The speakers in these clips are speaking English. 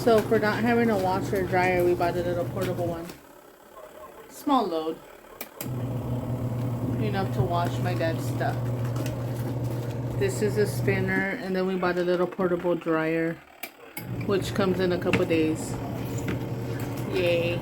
So for not having a washer or dryer, we bought a little portable one. Small load. Enough to wash my dad's stuff. This is a spinner, and then we bought a little portable dryer, which comes in a couple days. Yay.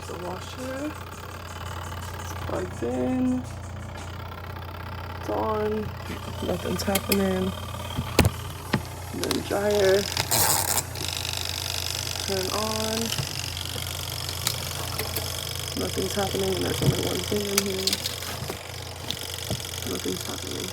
The washer, it's plugged in, it's on, nothing's happening. And then dryer, turn on, nothing's happening, and there's only one thing in here, nothing's happening.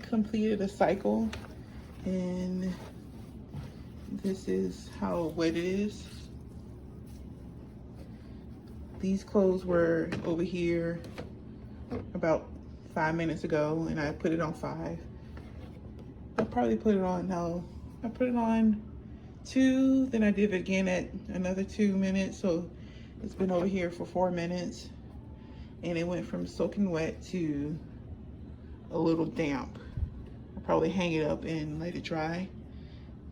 completed a cycle, and this is how wet it is. These clothes were over here about 5 minutes ago, and I put it on 5. I probably put it on, no, I put it on 2, then I did it again at another 2 minutes, so it's been over here for 4 minutes, and it went from soaking wet to a little damp. I'll probably hang it up and let it dry,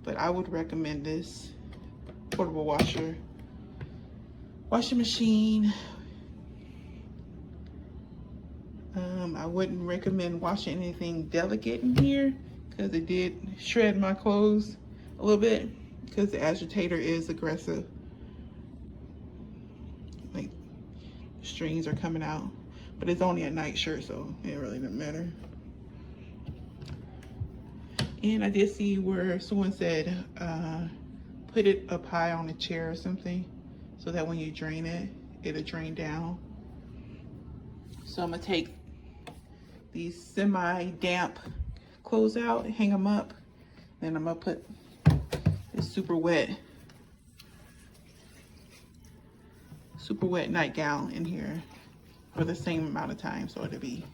but I would recommend this portable washing machine. I wouldn't recommend washing anything delicate in here because it did shred my clothes a little bit because the agitator is aggressive. Like, the strings are coming out, but it's only a night shirt, so it really doesn't matter. And I did see where someone said put it up high on a chair or something so that when you drain it, it'll drain down. So I'm gonna take these semi-damp clothes out, hang them up, then I'm gonna put this super wet nightgown in here for the same amount of time, so it'll be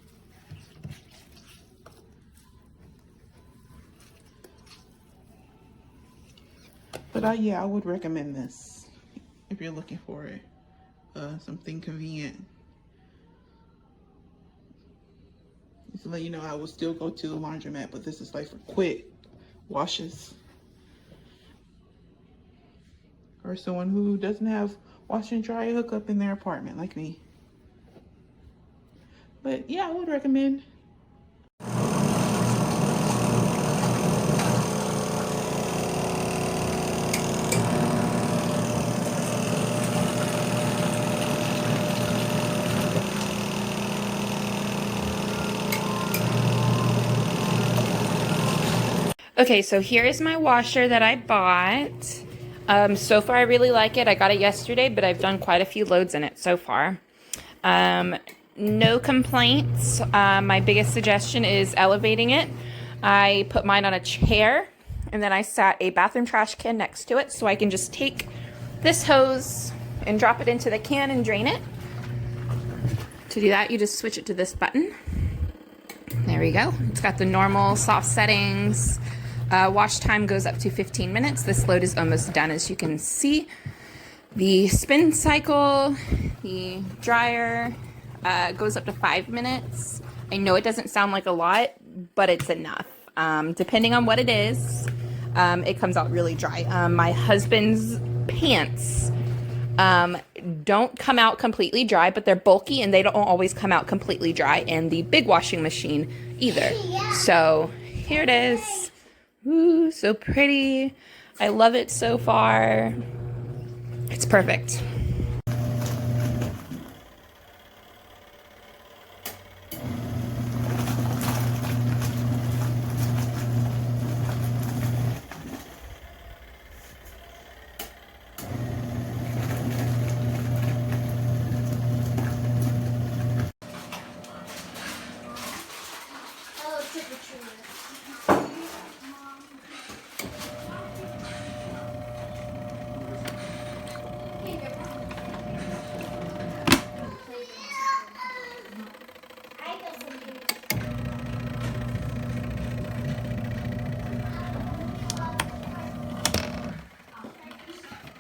yeah, I would recommend this if you're looking for it, something convenient. Just to let you know, I will still go to the laundromat, but this is like for quick washes, or someone who doesn't have wash and dry hookup in their apartment like me. But yeah, I would recommend. Okay, so here is my washer that I bought. So far I really like it. I got it yesterday, but I've done quite a few loads in it so far. No complaints. My biggest suggestion is elevating it. I put mine on a chair, and then I sat a bathroom trash can next to it, so I can just take this hose and drop it into the can and drain it. To do that, you just switch it to this button. There we go. It's got the normal soft settings. Wash time goes up to 15 minutes. This load is almost done, as you can see. The spin cycle, the dryer, goes up to 5 minutes. I know it doesn't sound like a lot, but it's enough. Depending on what it is, it comes out really dry. My husband's pants don't come out completely dry, but they're bulky and they don't always come out completely dry, and the big washing machine either. So here it is. Ooh, so pretty. I love it so far. It's perfect.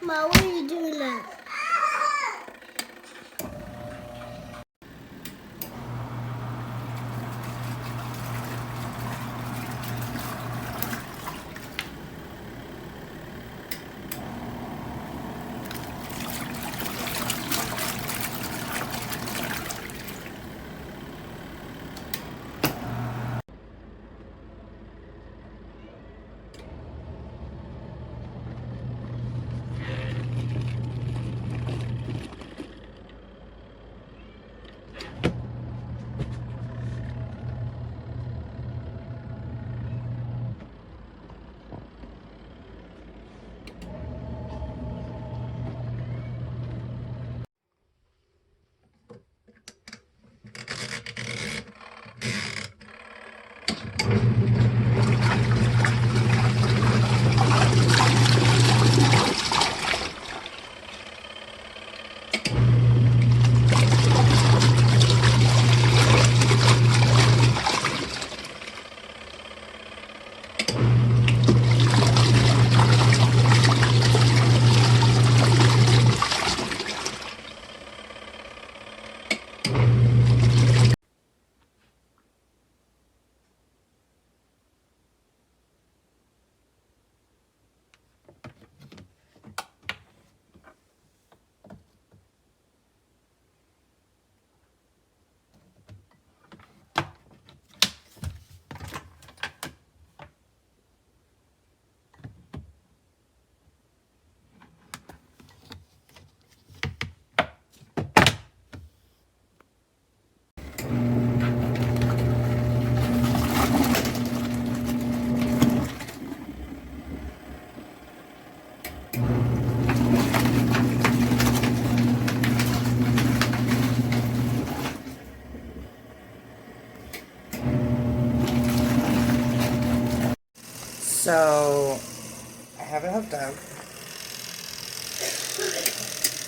Ma, what are you doing now? So I have it hooked up.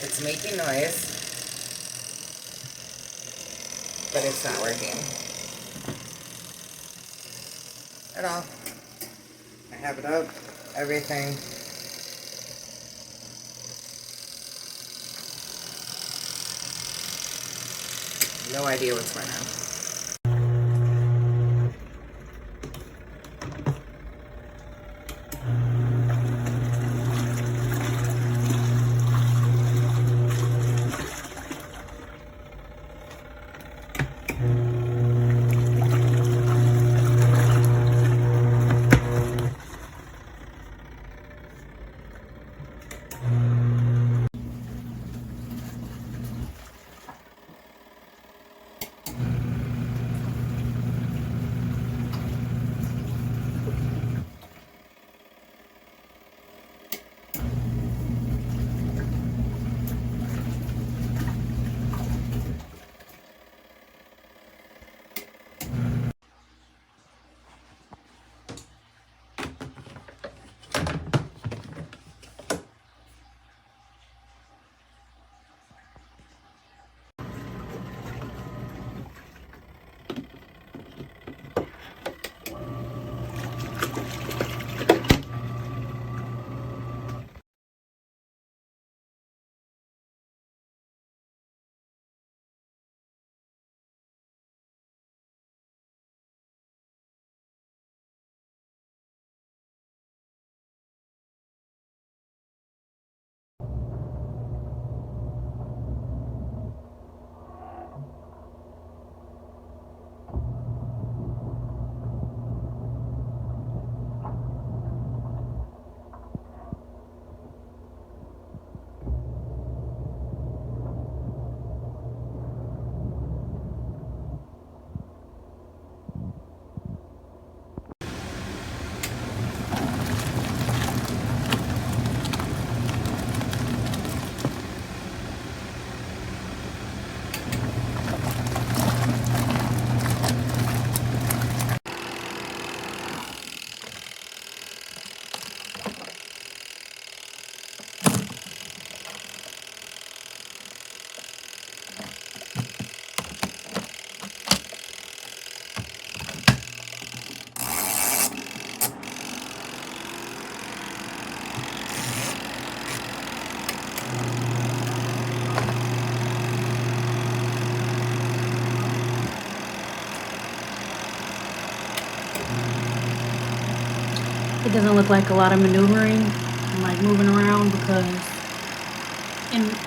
It's making noise, but it's not working at all. I have it up, everything. No idea what's going on. It doesn't look like a lot of maneuvering and like moving around, because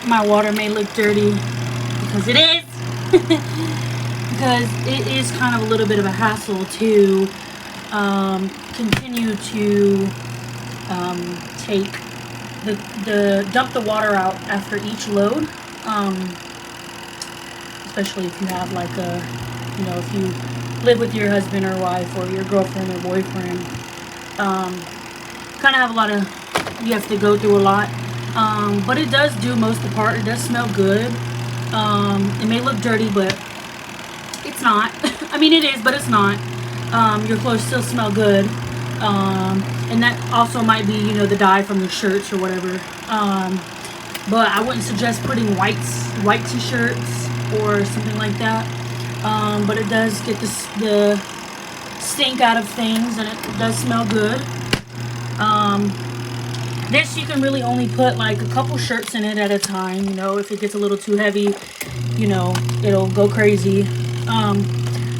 my water may look dirty, because it is. Because it is kind of a little bit of a hassle to continue to take dump the water out after each load, especially if you have like if you live with your husband or wife or your girlfriend or boyfriend. Kind of have a lot of, you have to go through a lot, but it does do most of the part. It does smell good. It may look dirty, but it's not. I mean, it is, but it's not. Your clothes still smell good, and that also might be, the dye from the shirts or whatever. But I wouldn't suggest putting white t-shirts or something like that. But it does get the stink out of things, and it does smell good. This you can really only put like a couple shirts in it at a time. If it gets a little too heavy, it'll go crazy.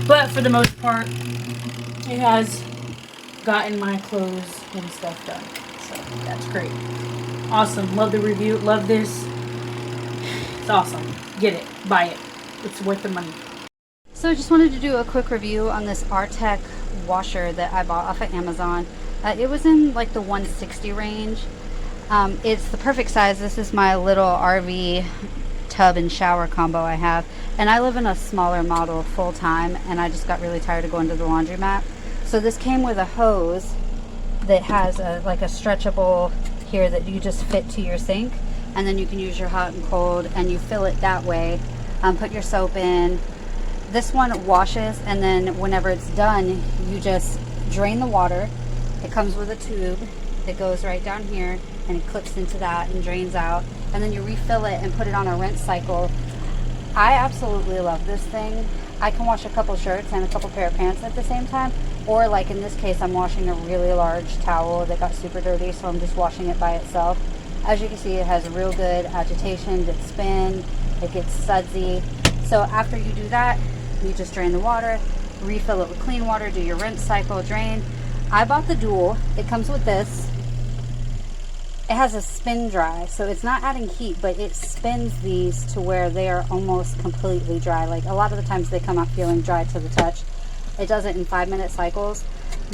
But for the most part, it has gotten my clothes and stuff done. So that's great. Awesome. Love the review. Love this. It's awesome. Get it. Buy it. It's worth the money. So I just wanted to do a quick review on this Auertech washer that I bought off of Amazon. It was in like the 160 range. It's the perfect size. This is my little RV tub and shower combo I have. And I live in a smaller model full time, and I just got really tired of going to the laundromat. So this came with a hose that has like a stretchable here that you just fit to your sink. And then you can use your hot and cold, and you fill it that way. Put your soap in. This one washes, and then whenever it's done, you just drain the water, It comes with a tube that goes right down here, and it clips into that and drains out, and then you refill it and put it on a rinse cycle. I absolutely love this thing. I can wash a couple shirts and a couple pair of pants at the same time, or like in this case, I'm washing a really large towel that got super dirty, so I'm just washing it by itself. As you can see, it has real good agitation, good spin, it gets sudsy. So after you do that, you just drain the water, refill it with clean water, do your rinse cycle, drain. I bought the dual. It comes with this. It has a spin dry, so it's not adding heat, but it spins these to where they are almost completely dry. Like a lot of the times they come out feeling dry to the touch. It does it in 5-minute cycles.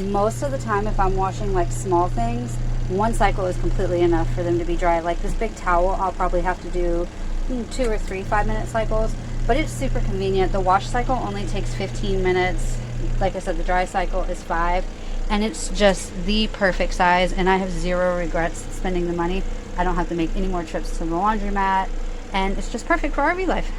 Most of the time, if I'm washing like small things, 1 cycle is completely enough for them to be dry. Like this big towel, I'll probably have to do 2 or 3 5-minute cycles, but it's super convenient. The wash cycle only takes 15 minutes. Like I said, the dry cycle is 5. And it's just the perfect size, and I have zero regrets spending the money. I don't have to make any more trips to the laundromat, and it's just perfect for RV life.